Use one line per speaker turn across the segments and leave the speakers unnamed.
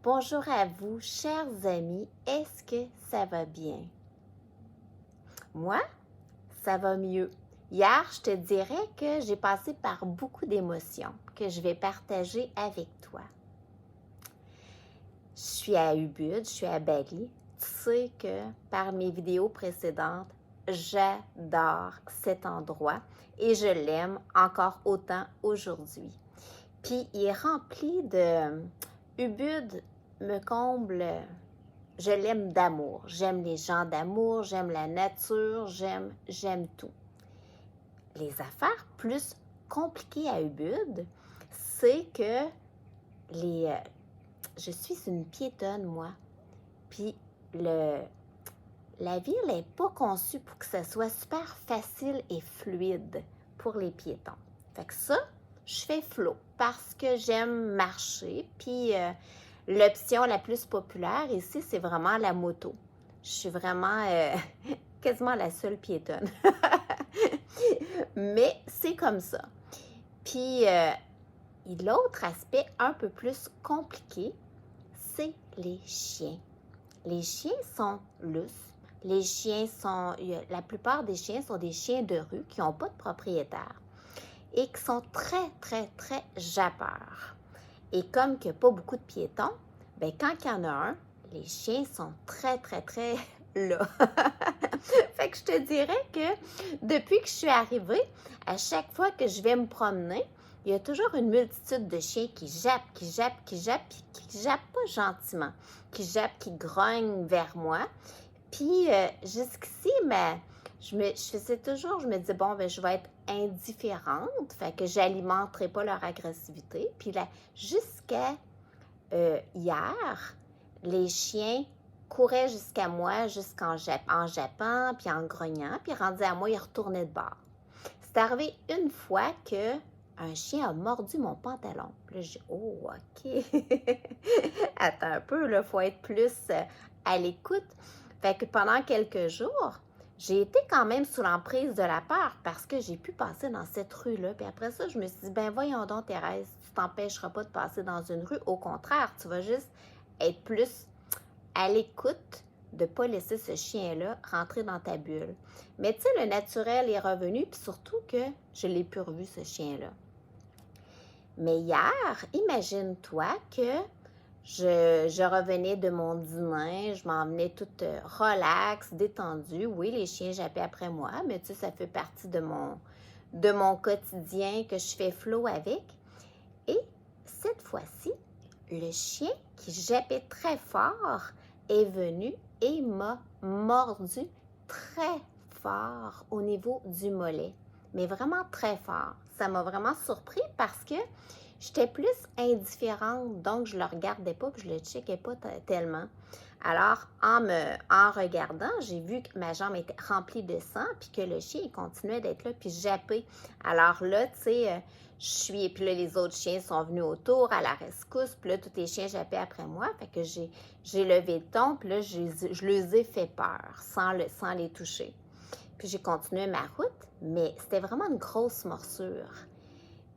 Bonjour à vous, chers amis, est-ce que ça va bien? Moi, ça va mieux. Hier, je te dirais que j'ai passé par beaucoup d'émotions que je vais partager avec toi. Je suis à Ubud, je suis à Bali. Tu sais que par mes vidéos précédentes, j'adore cet endroit et je l'aime encore autant aujourd'hui. Puis il est rempli de... Ubud me comble, je l'aime d'amour. J'aime les gens d'amour, j'aime la nature, j'aime tout. Les affaires plus compliquées à Ubud, c'est que je suis une piétonne, moi. Puis la ville n'est pas conçue pour que ça soit super facile et fluide pour les piétons. Fait que ça, je fais flot parce que j'aime marcher. Puis l'option la plus populaire ici, c'est vraiment la moto. Je suis vraiment quasiment la seule piétonne. Mais c'est comme ça. Puis l'autre aspect un peu plus compliqué, c'est les chiens. Les chiens sont lousses. La plupart des chiens sont des chiens de rue qui n'ont pas de propriétaire et qui sont très, très, très jappeurs. Et comme qu'il n'y a pas beaucoup de piétons, bien, quand il y en a un, les chiens sont très, très, très là. Fait que je te dirais que depuis que je suis arrivée, à chaque fois que je vais me promener, il y a toujours une multitude de chiens qui jappent, puis qui jappent pas gentiment, qui jappent, qui grognent vers moi. Puis jusqu'ici, mais je me disais, bon, ben, je vais être indifférente, fait que j'alimenterai pas leur agressivité. Puis là, jusqu'à hier, les chiens couraient jusqu'à moi, en jappant, puis en grognant, puis rendu à moi, ils retournaient de bord. C'est arrivé une fois que un chien a mordu mon pantalon. Puis là, j'ai dit, oh, OK. Attends un peu, il faut être plus à l'écoute. Fait que pendant quelques jours, j'ai été quand même sous l'emprise de la peur parce que j'ai pu passer dans cette rue-là. Puis après ça, je me suis dit, ben voyons donc, Thérèse, tu t'empêcheras pas de passer dans une rue. Au contraire, tu vas juste être plus à l'écoute de ne pas laisser ce chien-là rentrer dans ta bulle. Mais tu sais, le naturel est revenu, puis surtout que je l'ai plus revu, ce chien-là. Mais hier, imagine-toi que je revenais de mon dîner, je m'en venais toute relax, détendue. Oui, les chiens jappaient après moi, mais tu sais, ça fait partie de mon quotidien que je fais flot avec. Et cette fois-ci, le chien qui jappait très fort est venu et m'a mordu très fort au niveau du mollet. Mais vraiment très fort. Ça m'a vraiment surpris parce que j'étais plus indifférente, donc je ne le regardais pas, puis je ne le checkais pas tellement. Alors, en regardant, j'ai vu que ma jambe était remplie de sang, puis que le chien, il continuait d'être là, puis japper. Alors là, tu sais, puis là, les autres chiens sont venus autour, à la rescousse, puis là, tous les chiens jappaient après moi, fait que j'ai levé le ton, puis là, je les ai fait peur, sans les toucher. Puis j'ai continué ma route, mais c'était vraiment une grosse morsure.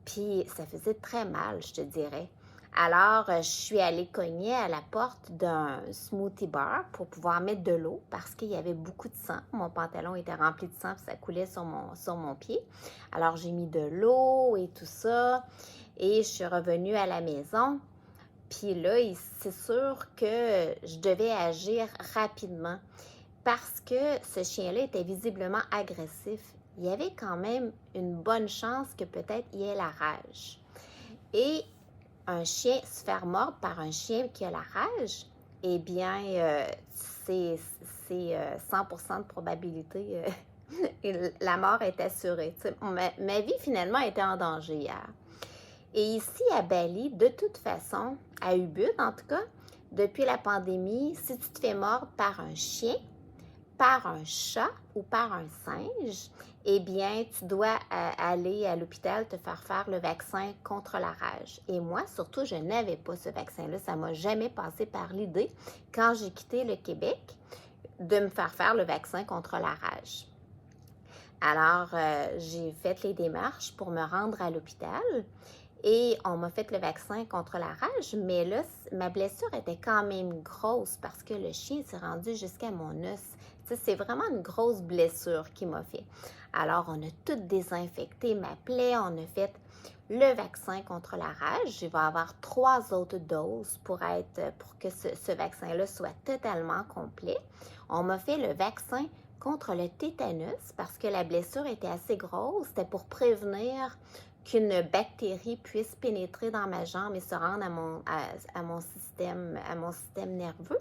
Puis ça faisait très mal, je te dirais. Alors, je suis allée cogner à la porte d'un smoothie bar pour pouvoir mettre de l'eau parce qu'il y avait beaucoup de sang. Mon pantalon était rempli de sang, puis ça coulait sur mon pied. Alors, j'ai mis de l'eau et tout ça. Et je suis revenue à la maison. Puis là, c'est sûr que je devais agir rapidement parce que ce chien-là était visiblement agressif. Il y avait quand même une bonne chance que peut-être il ait la rage. Et un chien, se faire mordre par un chien qui a la rage, eh bien, c'est 100% de probabilité. La mort est assurée. Ma vie, finalement, était en danger hier. Et ici, à Bali, de toute façon, à Ubud, en tout cas, depuis la pandémie, si tu te fais mordre par un chien, par un chat ou par un singe, eh bien, tu dois aller à l'hôpital te faire le vaccin contre la rage. Et moi, surtout, je n'avais pas ce vaccin-là. Ça ne m'a jamais passé par l'idée, quand j'ai quitté le Québec, de me faire le vaccin contre la rage. Alors, j'ai fait les démarches pour me rendre à l'hôpital Et on m'a fait le vaccin contre la rage, mais là, ma blessure était quand même grosse parce que le chien s'est rendu jusqu'à mon os. Tu sais, c'est vraiment une grosse blessure qu'il m'a fait. Alors, on a tout désinfecté ma plaie, on a fait le vaccin contre la rage. Il va y avoir 3 autres doses pour que ce vaccin-là soit totalement complet. On m'a fait le vaccin contre le tétanus parce que la blessure était assez grosse. C'était pour prévenir qu'une bactérie puisse pénétrer dans ma jambe et se rendre à mon système nerveux.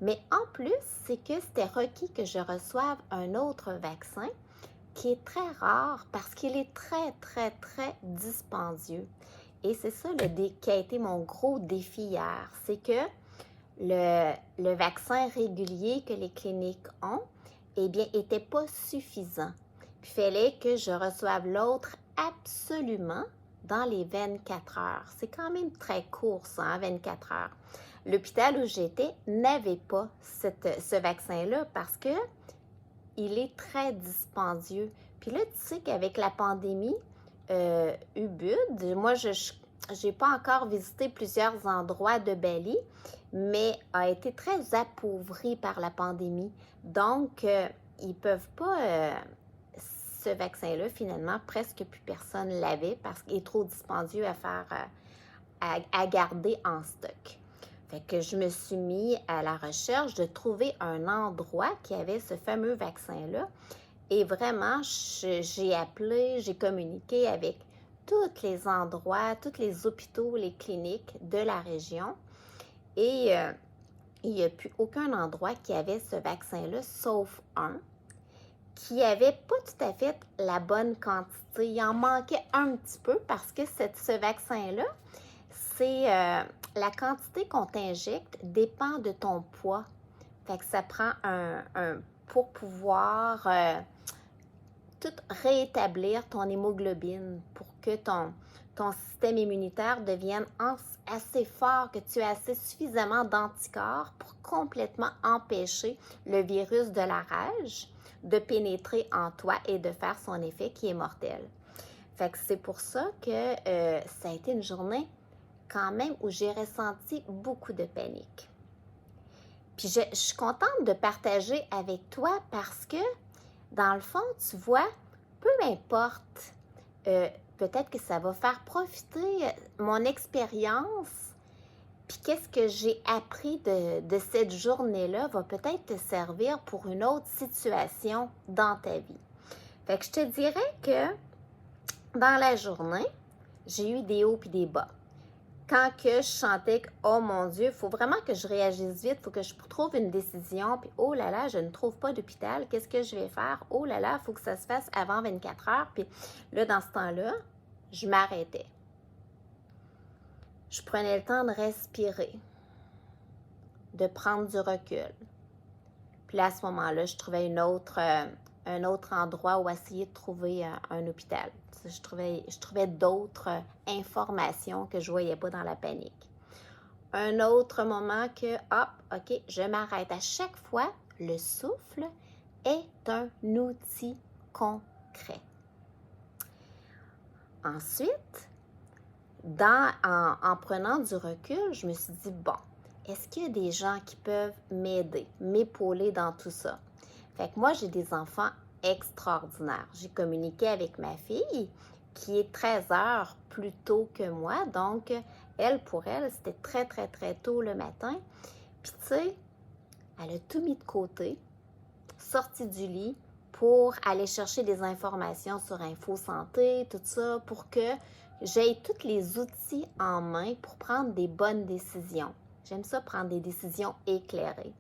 Mais en plus, c'est que c'était requis que je reçoive un autre vaccin qui est très rare parce qu'il est très, très, très dispendieux. Et c'est ça qui a été mon gros défi hier. C'est que le vaccin régulier que les cliniques ont, eh bien, n'était pas suffisant. Puis, il fallait que je reçoive l'autre absolument dans les 24 heures. C'est quand même très court, ça, hein, 24 heures. L'hôpital où j'étais n'avait pas ce vaccin-là parce que il est très dispendieux. Puis là, tu sais qu'avec la pandémie, Ubud, moi, je n'ai pas encore visité plusieurs endroits de Bali, mais a été très appauvri par la pandémie. Donc, ils ne peuvent pas, ce vaccin-là, finalement, presque plus personne l'avait parce qu'il est trop dispendieux à garder en stock. Fait que je me suis mis à la recherche de trouver un endroit qui avait ce fameux vaccin-là. Et vraiment, j'ai appelé, j'ai communiqué avec tous les endroits, tous les hôpitaux, les cliniques de la région. Et il n'y a plus aucun endroit qui avait ce vaccin-là, sauf un, qui n'avait pas tout à fait la bonne quantité. Il en manquait un petit peu parce que ce vaccin-là, c'est la quantité qu'on t'injecte dépend de ton poids. Fait que ça prend pour pouvoir tout rétablir ton hémoglobine pour que ton système immunitaire devienne assez fort, que tu aies assez suffisamment d'anticorps pour complètement empêcher le virus de la rage de pénétrer en toi et de faire son effet qui est mortel. Fait que c'est pour ça que ça a été une journée quand même où j'ai ressenti beaucoup de panique. Puis je suis contente de partager avec toi parce que, dans le fond, tu vois, peu importe, peut-être que ça va faire profiter mon expérience, puis qu'est-ce que j'ai appris de cette journée-là va peut-être te servir pour une autre situation dans ta vie. Fait que je te dirais que dans la journée, j'ai eu des hauts et des bas. Quand que je sentais que, oh mon Dieu, il faut vraiment que je réagisse vite, il faut que je trouve une décision, puis oh là là, je ne trouve pas d'hôpital, qu'est-ce que je vais faire? Oh là là, il faut que ça se fasse avant 24 heures, puis là, dans ce temps-là, je m'arrêtais. Je prenais le temps de respirer, de prendre du recul. Puis là, à ce moment-là, je trouvais un autre endroit où essayer de trouver un hôpital. Je trouvais d'autres informations que je ne voyais pas dans la panique. Un autre moment que, hop, OK, je m'arrête. À chaque fois, le souffle est un outil concret. Ensuite, en prenant du recul, je me suis dit, bon, est-ce qu'il y a des gens qui peuvent m'aider, m'épauler dans tout ça? Fait que moi, j'ai des enfants extraordinaire. J'ai communiqué avec ma fille qui est 13 heures plus tôt que moi. Donc, pour elle, c'était très, très, très tôt le matin. Puis, tu sais, elle a tout mis de côté, sorti du lit pour aller chercher des informations sur Info Santé, tout ça, pour que j'aie tous les outils en main pour prendre des bonnes décisions. J'aime ça, prendre des décisions éclairées.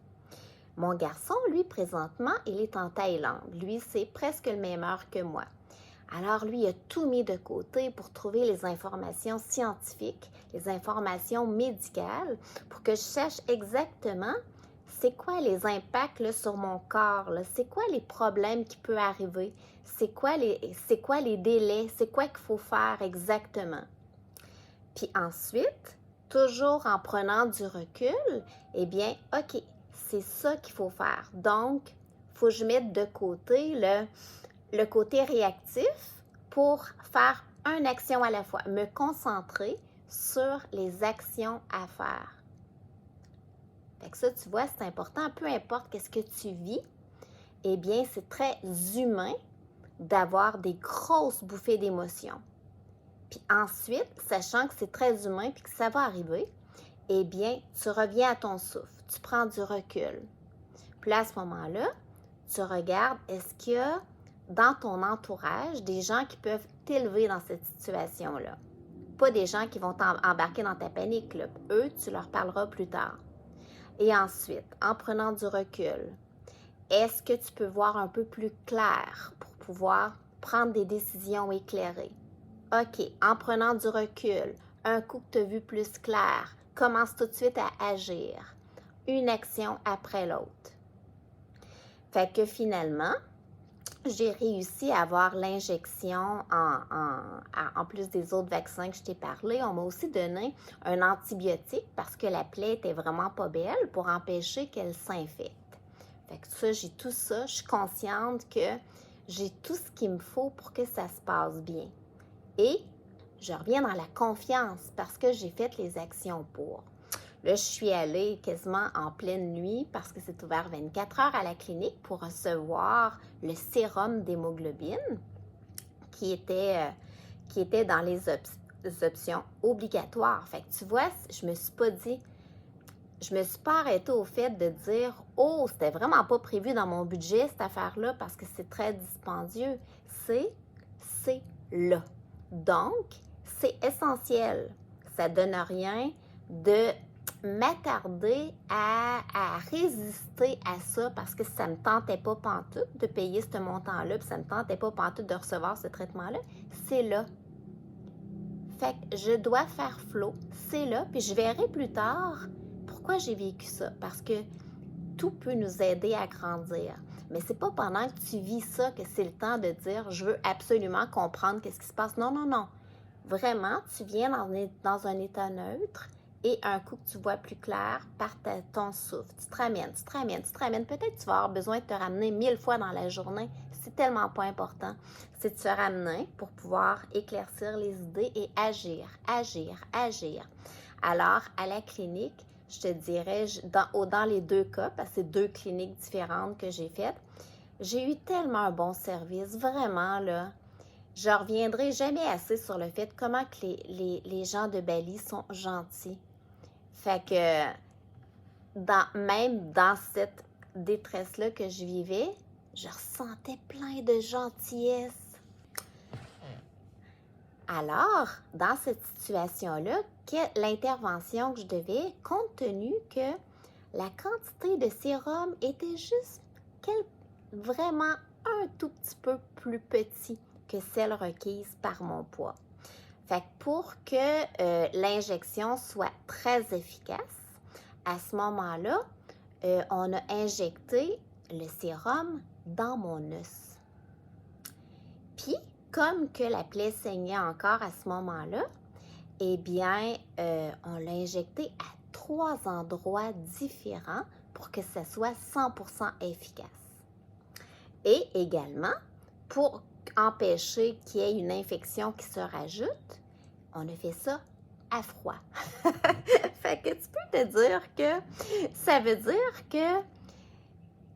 Mon garçon, lui, présentement, il est en Thaïlande. Lui, c'est presque le même heure que moi. Alors, lui, il a tout mis de côté pour trouver les informations scientifiques, les informations médicales, pour que je sache exactement c'est quoi les impacts là, sur mon corps, là, c'est quoi les problèmes qui peuvent arriver, c'est quoi les délais, c'est quoi qu'il faut faire exactement. Puis ensuite, toujours en prenant du recul, eh bien, OK, c'est ça qu'il faut faire. Donc, il faut que je mette de côté le côté réactif pour faire une action à la fois, me concentrer sur les actions à faire. Fait que ça, tu vois, c'est important, peu importe qu'est-ce que tu vis, eh bien, c'est très humain d'avoir des grosses bouffées d'émotions. Puis ensuite, sachant que c'est très humain puis que ça va arriver, eh bien, tu reviens à ton souffle, tu prends du recul. Puis là, à ce moment-là, tu regardes, est-ce qu'il y a dans ton entourage des gens qui peuvent t'élever dans cette situation-là? Pas des gens qui vont t'embarquer dans ta panique, là. Eux, tu leur parleras plus tard. Et ensuite, en prenant du recul, est-ce que tu peux voir un peu plus clair pour pouvoir prendre des décisions éclairées? OK, en prenant du recul, un coup que tu as vu plus clair, commence tout de suite à agir. Une action après l'autre. Fait que finalement, j'ai réussi à avoir l'injection en plus des autres vaccins que je t'ai parlé. On m'a aussi donné un antibiotique parce que la plaie était vraiment pas belle pour empêcher qu'elle s'infecte. Fait que ça, j'ai tout ça. Je suis consciente que j'ai tout ce qu'il me faut pour que ça se passe bien. Et je reviens dans la confiance parce que j'ai fait les actions pour. Là, je suis allée quasiment en pleine nuit parce que c'est ouvert 24 heures à la clinique pour recevoir le sérum d'hémoglobine qui était dans les options obligatoires. Fait que tu vois, je me suis pas arrêtée au fait de dire « Oh, c'était vraiment pas prévu dans mon budget cette affaire-là parce que c'est très dispendieux. » C'est là. Donc, c'est essentiel. Ça donne rien de m'attarder à résister à ça parce que ça ne me tentait pas pantoute de payer ce montant-là, puis ça ne me tentait pas pantoute de recevoir ce traitement-là. C'est là. Fait que je dois faire flot. C'est là, puis je verrai plus tard pourquoi j'ai vécu ça. Parce que tout peut nous aider à grandir. Mais c'est pas pendant que tu vis ça que c'est le temps de dire « Je veux absolument comprendre qu'est-ce qui se passe. » Non, non, non. Vraiment, tu viens dans un état neutre et un coup que tu vois plus clair, par ton souffle. Tu te ramènes. Peut-être que tu vas avoir besoin de te ramener 1000 fois dans la journée. C'est tellement pas important. C'est de se ramener pour pouvoir éclaircir les idées et agir. Alors, à la clinique, je te dirais, dans les deux cas, parce que c'est deux cliniques différentes que j'ai faites, j'ai eu tellement un bon service, vraiment, là. Je reviendrai jamais assez sur le fait comment que les gens de Bali sont gentils. Fait que, même dans cette détresse-là que je vivais, je ressentais plein de gentillesse. Alors, dans cette situation-là, l'intervention que je devais, compte tenu que la quantité de sérum était juste vraiment un tout petit peu plus petit que celle requise par mon poids. Fait que pour que l'injection soit très efficace, à ce moment-là, on a injecté le sérum dans mon os. Puis, comme que la plaie saignait encore à ce moment-là, eh bien, on l'a injecté à 3 endroits différents pour que ça soit 100% efficace. Et également, pour empêcher qu'il y ait une infection qui se rajoute, on a fait ça à froid. Fait que tu peux te dire que ça veut dire que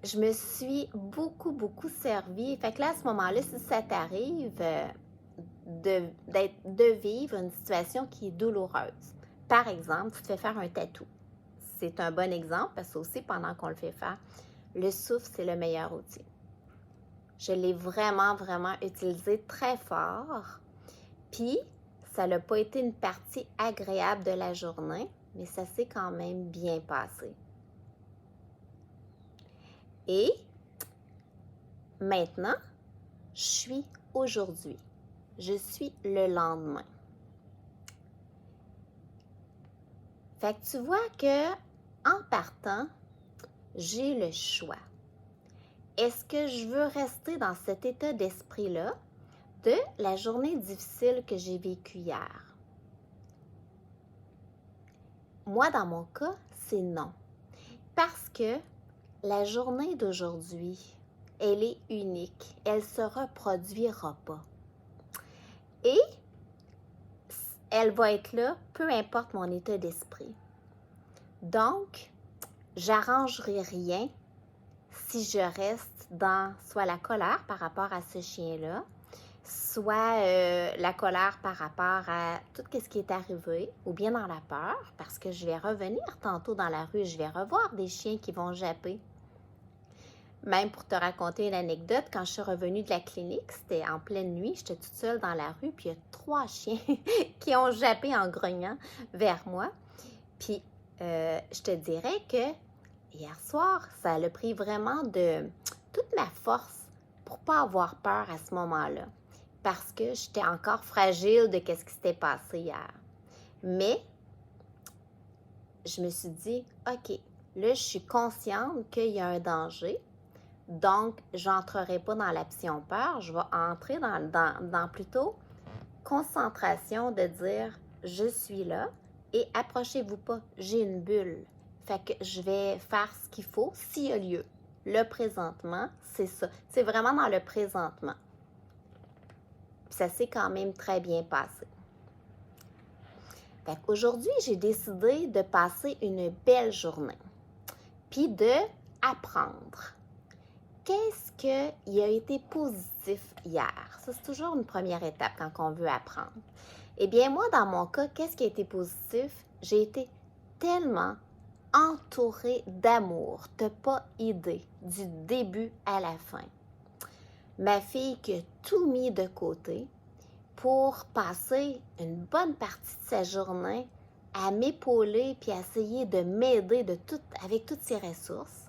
je me suis beaucoup servi. Fait que là, à ce moment-là, si ça t'arrive de vivre une situation qui est douloureuse, par exemple, tu te fais faire un tatou. C'est un bon exemple parce que aussi, pendant qu'on le fait faire, le souffle, c'est le meilleur outil. Je l'ai vraiment utilisé très fort. Puis, ça n'a pas été une partie agréable de la journée, mais ça s'est quand même bien passé. Et maintenant, je suis aujourd'hui. Je suis le lendemain. Fait que tu vois que, en partant, j'ai le choix. Est-ce que je veux rester dans cet état d'esprit-là de la journée difficile que j'ai vécue hier? Moi, dans mon cas, c'est non. Parce que la journée d'aujourd'hui, elle est unique. Elle ne se reproduira pas. Et elle va être là, peu importe mon état d'esprit. Donc, j'arrangerai rien si je reste dans soit la colère par rapport à ce chien-là, soit la colère par rapport à tout ce qui est arrivé, ou bien dans la peur, parce que je vais revenir tantôt dans la rue, je vais revoir des chiens qui vont japper. Même pour te raconter une anecdote, quand je suis revenue de la clinique, c'était en pleine nuit, j'étais toute seule dans la rue, puis il y a 3 chiens qui ont jappé en grognant vers moi. Puis, je te dirais que hier soir, ça a pris vraiment de toute ma force pour pas avoir peur à ce moment-là, parce que j'étais encore fragile de ce qui s'était passé hier. Mais, je me suis dit, OK, là, je suis consciente qu'il y a un danger. Donc, je n'entrerai pas dans l'option peur, je vais entrer dans plutôt concentration de dire « je suis là » et approchez-vous pas, j'ai une bulle. Fait que je vais faire ce qu'il faut s'il y a lieu. Le présentement, c'est ça. C'est vraiment dans le présentement. Puis ça s'est quand même très bien passé. Fait qu'aujourd'hui, j'ai décidé de passer une belle journée. Puis de apprendre. Qu'est-ce qui a été positif hier? Ça, c'est toujours une première étape quand on veut apprendre. Eh bien, moi, dans mon cas, qu'est-ce qui a été positif? J'ai été tellement entourée d'amour. Tu n'as pas idée, du début à la fin. Ma fille qui a tout mis de côté pour passer une bonne partie de sa journée à m'épauler puis à essayer de m'aider avec toutes ses ressources.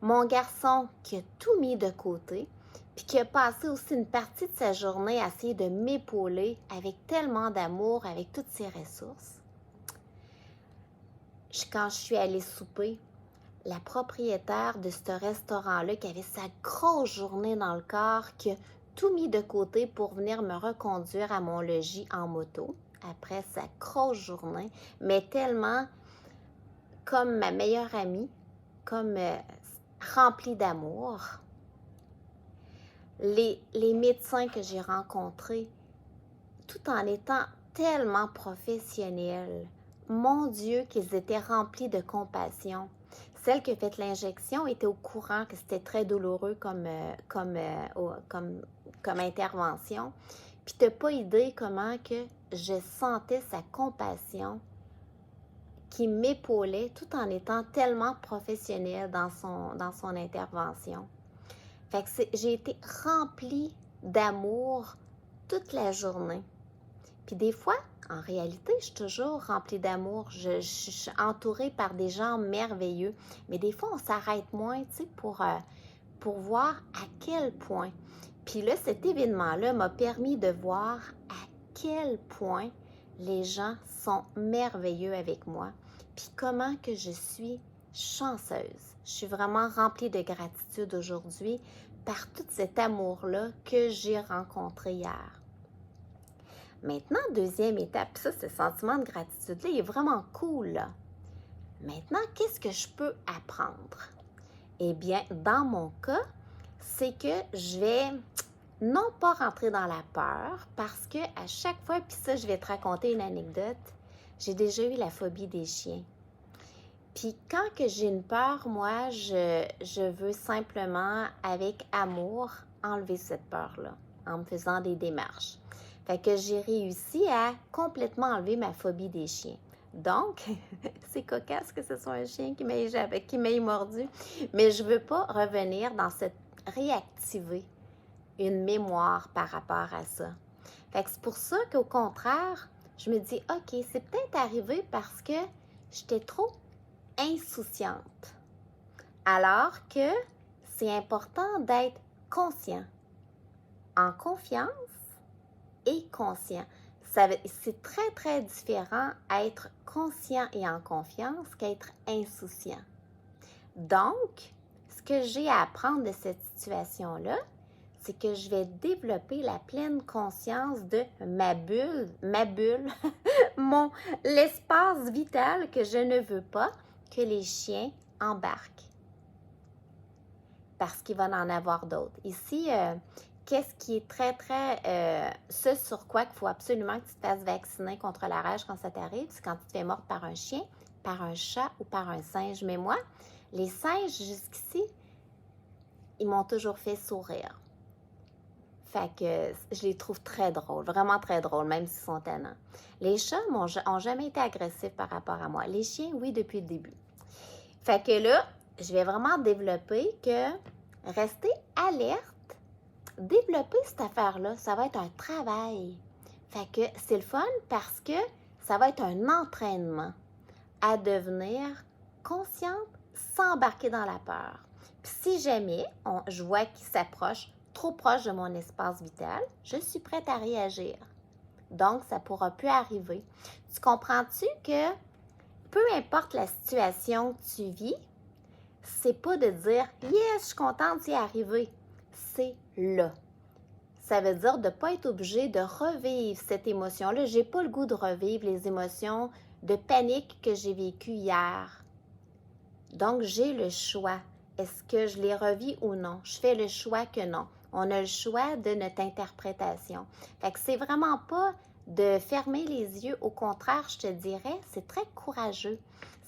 Mon garçon qui a tout mis de côté, puis qui a passé aussi une partie de sa journée à essayer de m'épauler avec tellement d'amour, avec toutes ses ressources. Quand je suis allée souper, la propriétaire de ce restaurant-là, qui avait sa grosse journée dans le corps, qui a tout mis de côté pour venir me reconduire à mon logis en moto, après sa grosse journée, mais tellement comme ma meilleure amie, comme rempli d'amour. Les médecins que j'ai rencontrés, tout en étant tellement professionnels, mon Dieu, qu'ils étaient remplis de compassion. Celle qui a fait l'injection était au courant que c'était très douloureux comme intervention. Puis tu n'as pas idée comment que je sentais sa compassion qui m'épaulait tout en étant tellement professionnelle dans son intervention. Fait que j'ai été remplie d'amour toute la journée. Puis des fois, en réalité, je suis toujours remplie d'amour. Je suis entourée par des gens merveilleux. Mais des fois, on s'arrête moins, tu sais, pour voir à quel point. Puis là, cet événement-là m'a permis de voir à quel point les gens sont merveilleux avec moi. Puis comment que je suis chanceuse. Je suis vraiment remplie de gratitude aujourd'hui par tout cet amour-là que j'ai rencontré hier. Maintenant, deuxième étape, ça, ce sentiment de gratitude-là, il est vraiment cool, là. Maintenant, qu'est-ce que je peux apprendre? Eh bien, dans mon cas, c'est que je vais non pas rentrer dans la peur, parce que à chaque fois, puis ça, je vais te raconter une anecdote, j'ai déjà eu la phobie des chiens. Puis quand que j'ai une peur, moi, je veux simplement, avec amour, enlever cette peur-là, en me faisant des démarches. Fait que j'ai réussi à complètement enlever ma phobie des chiens. Donc, c'est cocasse que ce soit un chien qui m'ait mordu, mais je ne veux pas revenir dans cette réactiver une mémoire par rapport à ça. Fait que c'est pour ça qu'au contraire, je me dis, OK, c'est peut-être arrivé parce que j'étais trop insouciante. Alors que c'est important d'être conscient, en confiance et conscient. C'est très, très différent être conscient et en confiance qu'être insouciant. Donc, ce que j'ai à apprendre de cette situation-là, c'est que je vais développer la pleine conscience de ma bulle, l'espace vital que je ne veux pas que les chiens embarquent. Parce qu'il va en avoir d'autres. Ici, qu'est-ce qui est très, très... ce sur quoi il faut absolument que tu te fasses vacciner contre la rage quand ça t'arrive, c'est quand tu te fais mordre par un chien, par un chat ou par un singe. Mais moi, les singes, jusqu'ici, ils m'ont toujours fait sourire. Fait que je les trouve très drôles, vraiment très drôles, même s'ils sont tannants. Les chats n'ont jamais été agressifs par rapport à moi. Les chiens, oui, depuis le début. Fait que là, je vais vraiment développer que rester alerte, développer cette affaire-là, ça va être un travail. Fait que c'est le fun parce que ça va être un entraînement à devenir consciente sans embarquer dans la peur. Puis si jamais je vois qu'il s'approche trop proche de mon espace vital, je suis prête à réagir. Donc, ça ne pourra plus arriver. Tu comprends-tu que peu importe la situation que tu vis, c'est pas de dire « Yes, je suis contente d'y arriver ». C'est là. Ça veut dire de ne pas être obligé de revivre cette émotion-là. Je n'ai pas le goût de revivre les émotions de panique que j'ai vécues hier. Donc, j'ai le choix. Est-ce que je les revis ou non? Je fais le choix que non. On a le choix de notre interprétation. Fait que c'est vraiment pas de fermer les yeux. Au contraire, je te dirais, c'est très courageux.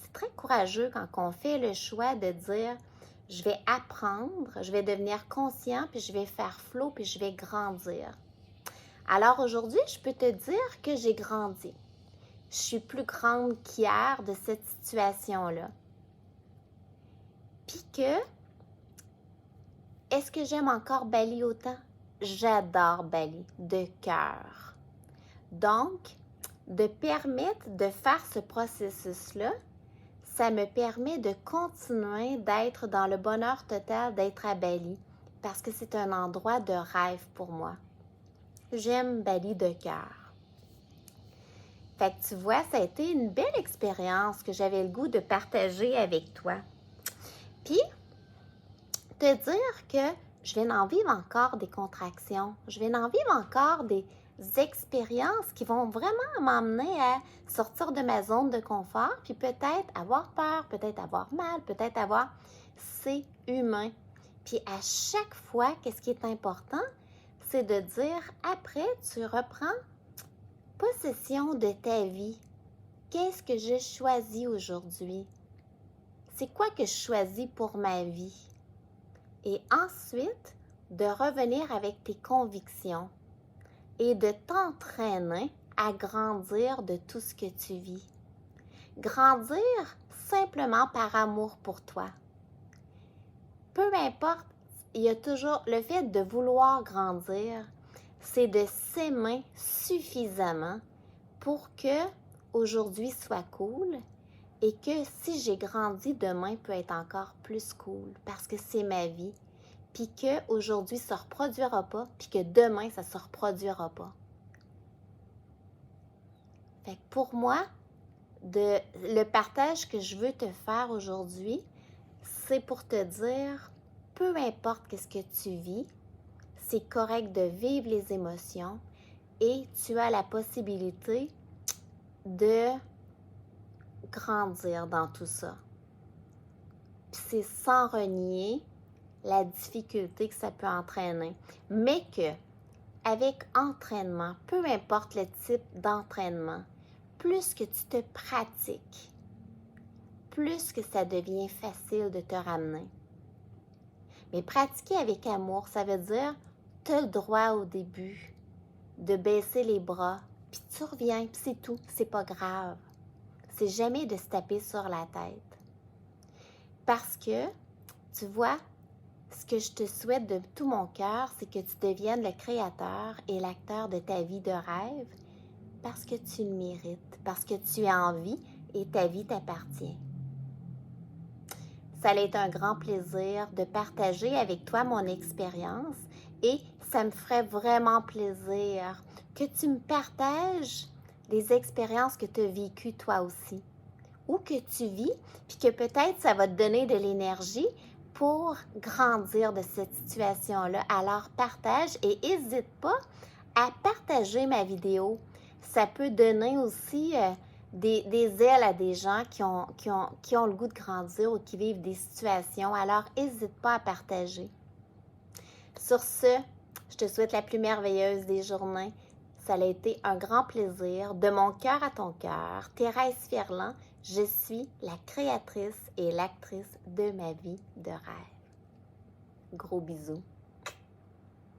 C'est très courageux quand on fait le choix de dire « Je vais apprendre, je vais devenir conscient, puis je vais faire flot, puis je vais grandir. » Alors aujourd'hui, je peux te dire que j'ai grandi. Je suis plus grande qu'hier de cette situation-là. Puis que, est-ce que j'aime encore Bali autant? J'adore Bali, de cœur. Donc, de permettre de faire ce processus-là, ça me permet de continuer d'être dans le bonheur total d'être à Bali parce que c'est un endroit de rêve pour moi. J'aime Bali de cœur. Fait que tu vois, ça a été une belle expérience que j'avais le goût de partager avec toi. Puis, te dire que je vais en vivre encore des contractions, je vais en vivre encore des expériences qui vont vraiment m'emmener à sortir de ma zone de confort, puis peut-être avoir peur, peut-être avoir mal, peut-être avoir... C'est humain. Puis à chaque fois, qu'est-ce qui est important, c'est de dire, après, tu reprends possession de ta vie. Qu'est-ce que je choisis aujourd'hui? C'est quoi que je choisis pour ma vie? Et ensuite, de revenir avec tes convictions et de t'entraîner à grandir de tout ce que tu vis. Grandir simplement par amour pour toi. Peu importe, il y a toujours le fait de vouloir grandir, c'est de s'aimer suffisamment pour que aujourd'hui soit cool et que si j'ai grandi, demain peut être encore plus cool parce que c'est ma vie. Puis qu'aujourd'hui, ça ne se reproduira pas, puis que demain, ça ne se reproduira pas. Fait que pour moi, le partage que je veux te faire aujourd'hui, c'est pour te dire, peu importe qu'est-ce que tu vis, c'est correct de vivre les émotions et tu as la possibilité de grandir dans tout ça. Puis c'est sans renier la difficulté que ça peut entraîner, mais que avec entraînement, peu importe le type d'entraînement, plus que tu te pratiques, plus que ça devient facile de te ramener. Mais pratiquer avec amour, ça veut dire tu as le droit au début de baisser les bras, puis tu reviens, puis c'est tout, c'est pas grave. C'est jamais de se taper sur la tête. Parce que, tu vois, ce que je te souhaite de tout mon cœur, c'est que tu deviennes le créateur et l'acteur de ta vie de rêve parce que tu le mérites, parce que tu as envie et ta vie t'appartient. Ça a été un grand plaisir de partager avec toi mon expérience et ça me ferait vraiment plaisir que tu me partages les expériences que tu as vécues toi aussi ou que tu vis, puis que peut-être ça va te donner de l'énergie pour grandir de cette situation-là. Alors, partage et n'hésite pas à partager ma vidéo. Ça peut donner aussi des ailes à des gens qui ont le goût de grandir ou qui vivent des situations. Alors, n'hésite pas à partager. Sur ce, Je te souhaite la plus merveilleuse des journées. Ça a été un grand plaisir. De mon cœur à ton cœur, Thérèse Fierland, je suis la créatrice et l'actrice de ma vie de rêve. Gros bisous.